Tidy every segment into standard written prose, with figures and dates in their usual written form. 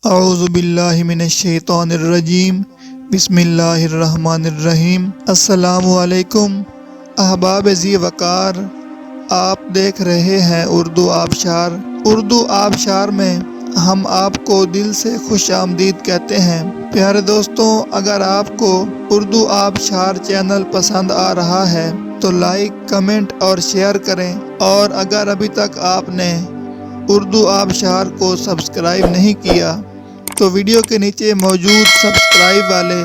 اعوذ باللہ من الشیطان الرجیم، بسم اللہ الرحمن الرحیم۔ السلام علیکم احباب ذی وقار، آپ دیکھ رہے ہیں اردو آبشار۔ اردو آبشار میں ہم آپ کو دل سے خوش آمدید کہتے ہیں۔ پیارے دوستوں، اگر آپ کو اردو آبشار چینل پسند آ رہا ہے تو لائک، کمنٹ اور شیئر کریں، اور اگر ابھی تک آپ نے اردو آبشار کو سبسکرائب نہیں کیا تو ویڈیو کے نیچے موجود سبسکرائب والے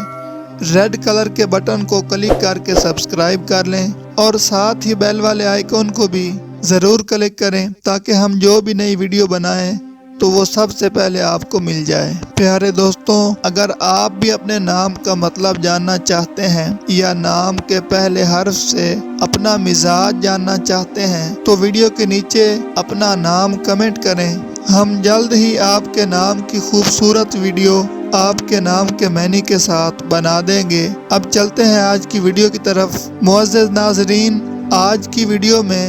ریڈ کلر کے بٹن کو کلک کر کے سبسکرائب کر لیں، اور ساتھ ہی بیل والے آئیکن کو بھی ضرور کلک کریں تاکہ ہم جو بھی نئی ویڈیو بنائیں تو وہ سب سے پہلے آپ کو مل جائے۔ پیارے دوستوں، اگر آپ بھی اپنے نام کا مطلب جاننا چاہتے ہیں یا نام کے پہلے حرف سے اپنا مزاج جاننا چاہتے ہیں تو ویڈیو کے نیچے اپنا نام کمنٹ کریں۔ ہم جلد ہی آپ کے نام کی خوبصورت ویڈیو آپ کے نام کے معنی کے ساتھ بنا دیں گے۔ اب چلتے ہیں آج کی ویڈیو کی طرف۔ معزز ناظرین، آج کی ویڈیو میں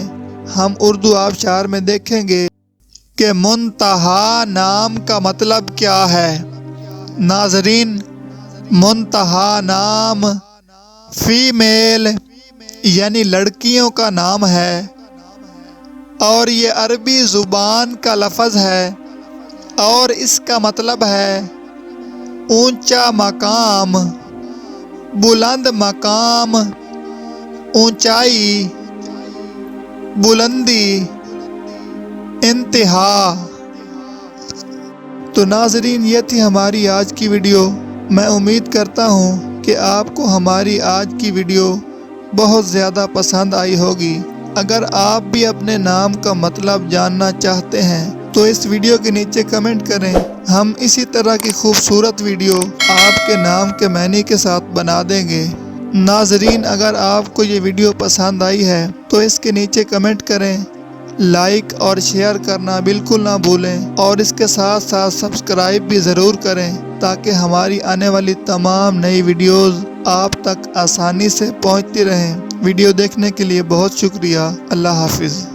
ہم اردو آبشار میں دیکھیں گے کہ منتہا نام کا مطلب کیا ہے۔ ناظرین، منتہا نام فیمیل یعنی لڑکیوں کا نام ہے، اور یہ عربی زبان کا لفظ ہے، اور اس کا مطلب ہے اونچا مقام، بلند مقام، اونچائی، بلندی، انتہا۔ تو ناظرین، یہ تھی ہماری آج کی ویڈیو۔ میں امید کرتا ہوں کہ آپ کو ہماری آج کی ویڈیو بہت زیادہ پسند آئی ہوگی۔ اگر آپ بھی اپنے نام کا مطلب جاننا چاہتے ہیں تو اس ویڈیو کے نیچے کمنٹ کریں۔ ہم اسی طرح کی خوبصورت ویڈیو آپ کے نام کے معنی کے ساتھ بنا دیں گے۔ ناظرین، اگر آپ کو یہ ویڈیو پسند آئی ہے تو اس کے نیچے کمنٹ کریں، لائک اور شیئر کرنا بالکل نہ بھولیں، اور اس کے ساتھ ساتھ سبسکرائب بھی ضرور کریں تاکہ ہماری آنے والی تمام نئی ویڈیوز آپ تک آسانی سے پہنچتی رہیں۔ ویڈیو دیکھنے کے لیے بہت شکریہ۔ اللہ حافظ۔